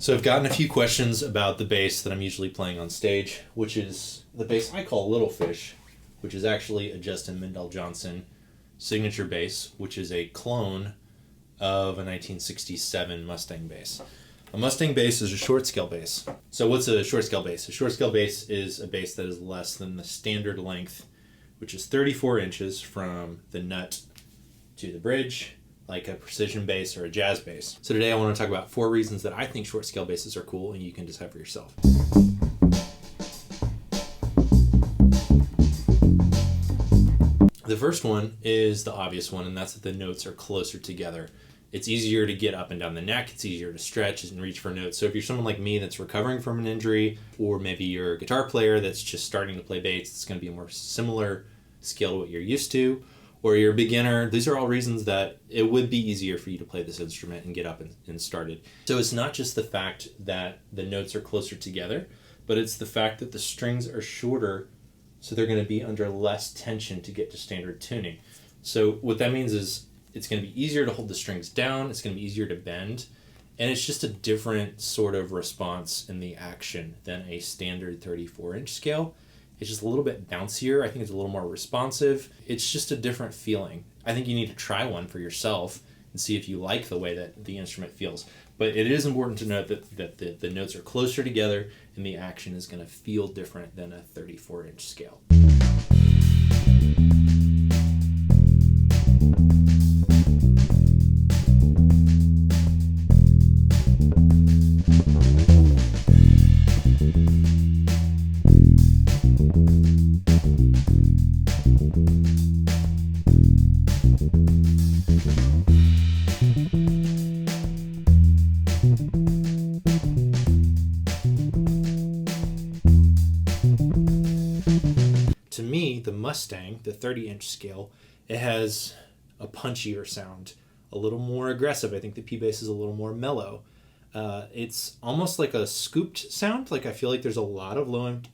So I've gotten a few questions about the bass that I'm usually playing on stage, which is the bass I call Little Fish, which is actually a Justin Mendel-Johnson signature bass, which is a clone of a 1967 Mustang bass. A Mustang bass is a short scale bass. So what's a short scale bass? A short scale bass is a bass that is less than the standard length, which is 34 inches from the nut to the bridge, like a precision bass or a jazz bass. So today I want to talk about 4 reasons that I think short scale basses are cool, and you can decide for yourself. The first one is the obvious one, and that's that the notes are closer together. It's easier to get up and down the neck, it's easier to stretch and reach for notes. So if you're someone like me that's recovering from an injury, or maybe you're a guitar player that's just starting to play bass, it's going to be a more similar scale to what you're used to, or you're a beginner, these are all reasons that it would be easier for you to play this instrument and get up and started. So it's not just the fact that the notes are closer together, but it's the fact that the strings are shorter, so they're going to be under less tension to get to standard tuning. So what that means is it's going to be easier to hold the strings down, it's going to be easier to bend, and it's just a different sort of response in the action than a standard 34-inch scale. It's just a little bit bouncier. I think it's a little more responsive. It's just a different feeling. I think you need to try one for yourself and see if you like the way that the instrument feels. But it is important to note that the notes are closer together and the action is going to feel different than a 34-inch scale. To me, the Mustang, the 30-inch scale, it has a punchier sound, a little more aggressive. I think the P-bass is a little more mellow. It's almost like a scooped sound. Like I feel like there's a lot of low-end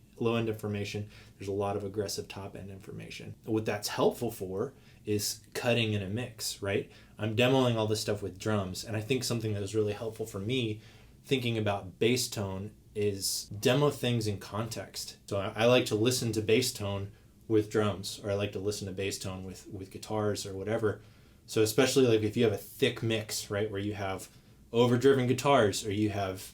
information. There's a lot of aggressive top-end information. What that's helpful for is cutting in a mix, right? I'm demoing all this stuff with drums, and I think something that was really helpful for me thinking about bass tone is demo things in context. So I like to listen to bass tone with drums, or I like to listen to bass tone with guitars or whatever. So especially like if you have a thick mix, right, where you have overdriven guitars, or you have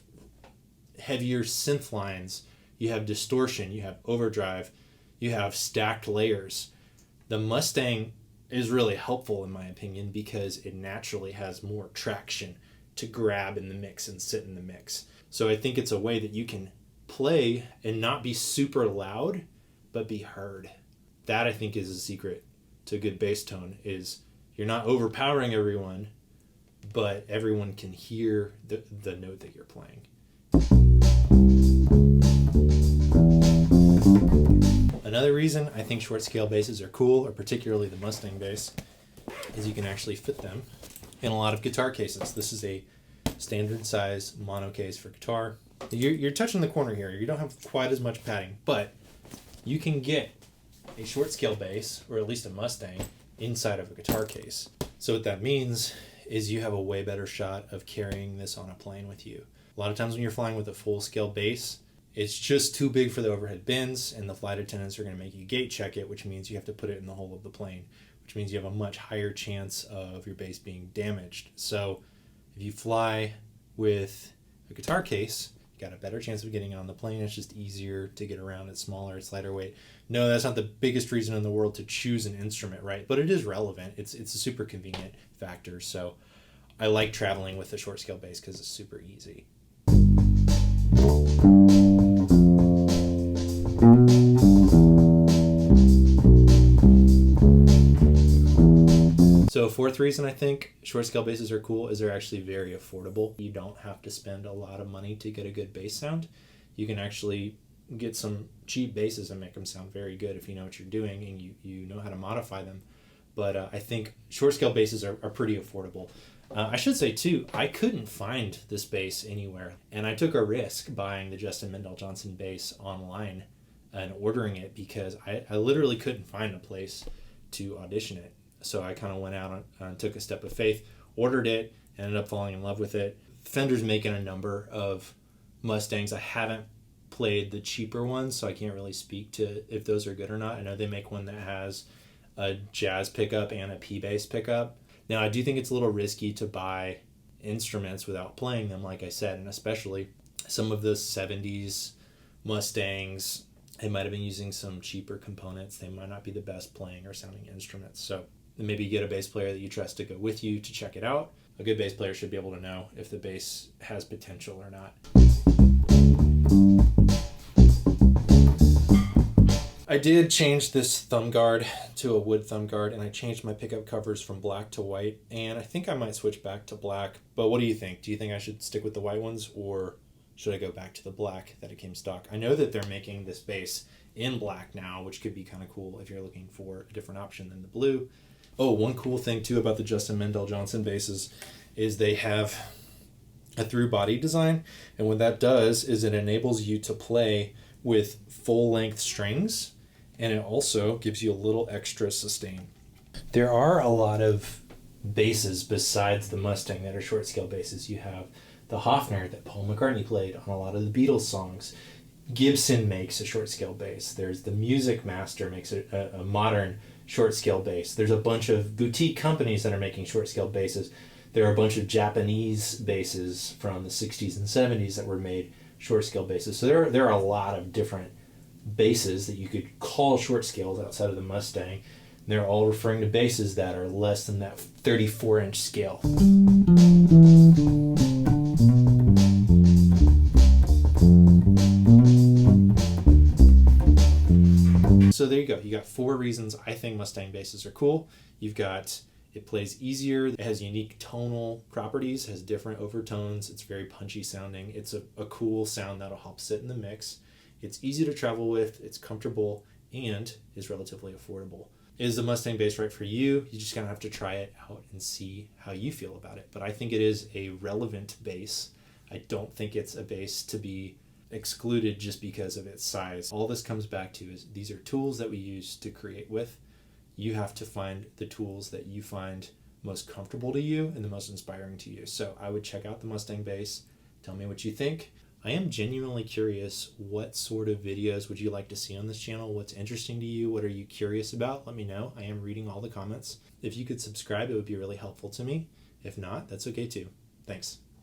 heavier synth lines, you have distortion, you have overdrive, you have stacked layers. The Mustang is really helpful in my opinion because it naturally has more traction to grab in the mix and sit in the mix. So I think it's a way that you can play and not be super loud, but be heard. That I think is a secret to good bass tone, is you're not overpowering everyone, but everyone can hear the note that you're playing. Another reason I think short scale basses are cool, or particularly the Mustang bass, is you can actually fit them in a lot of guitar cases. This is a standard size mono case for guitar. You're touching the corner here. You don't have quite as much padding, but you can get a short scale bass, or at least a Mustang, inside of a guitar case. So what that means is you have a way better shot of carrying this on a plane with you. A lot of times when you're flying with a full scale bass, it's just too big for the overhead bins, and the flight attendants are going to make you gate check it, which means you have to put it in the hull of the plane, which means you have a much higher chance of your bass being damaged. So if you fly with a guitar case, you got a better chance of getting it on the plane. It's just easier to get around. It's smaller, it's lighter weight. No, that's not the biggest reason in the world to choose an instrument, right? But it is relevant. It's a super convenient factor. So I like traveling with a short scale bass because it's super easy. So 4th reason I think short scale basses are cool is they're actually very affordable. You don't have to spend a lot of money to get a good bass sound. You can actually get some cheap basses and make them sound very good if you know what you're doing and you know how to modify them. But I think short scale basses are pretty affordable. I should say too, I couldn't find this bass anywhere, and I took a risk buying the Justin Mendel-Johnson bass online and ordering it because I literally couldn't find a place to audition it. So I kind of went out and took a step of faith, ordered it, ended up falling in love with it. Fender's making a number of Mustangs. I haven't played the cheaper ones, so I can't really speak to if those are good or not. I know they make one that has a jazz pickup and a P-bass pickup. Now, I do think it's a little risky to buy instruments without playing them, like I said, and especially some of those 70s Mustangs, they might have been using some cheaper components. They might not be the best playing or sounding instruments. So maybe get a bass player that you trust to go with you to check it out. A good bass player should be able to know if the bass has potential or not. I did change this thumb guard to a wood thumb guard, and I changed my pickup covers from black to white, and I think I might switch back to black. But what do you think? Do you think I should stick with the white ones, or should I go back to the black that it came stock? I know that they're making this bass in black now, which could be kind of cool if you're looking for a different option than the blue. Oh, one cool thing too about the Justin Mendel Johnson basses is they have a through body design, and what that does is it enables you to play with full length strings, and it also gives you a little extra sustain. There are a lot of basses besides the Mustang that are short scale basses. You have the Hofner that Paul McCartney played on a lot of the Beatles songs. Gibson makes a short scale bass. There's the Music Master makes a modern short scale bass. There's a bunch of boutique companies that are making short scale basses. There are a bunch of Japanese basses from the 60s and 70s that were made short scale basses. So there are a lot of different basses that you could call short scales outside of the Mustang. They're all referring to basses that are less than that 34-inch scale. So there you go. You got 4 reasons I think Mustang basses are cool. You've got it plays easier, it has unique tonal properties, has different overtones, it's very punchy sounding. It's a cool sound that'll help sit in the mix. It's easy to travel with, it's comfortable, and is relatively affordable. Is the Mustang bass right for you? You just kind of have to try it out and see how you feel about it. But I think it is a relevant bass. I don't think it's a bass to be excluded just because of its size. All this comes back to is these are tools that we use to create with. You have to find the tools that you find most comfortable to you and the most inspiring to you. So I would check out the Mustang bass. Tell me what you think. I am genuinely curious, what sort of videos would you like to see on this channel? What's interesting to you? What are you curious about? Let me know. I am reading all the comments. If you could subscribe, it would be really helpful to me. If not, that's okay too. Thanks.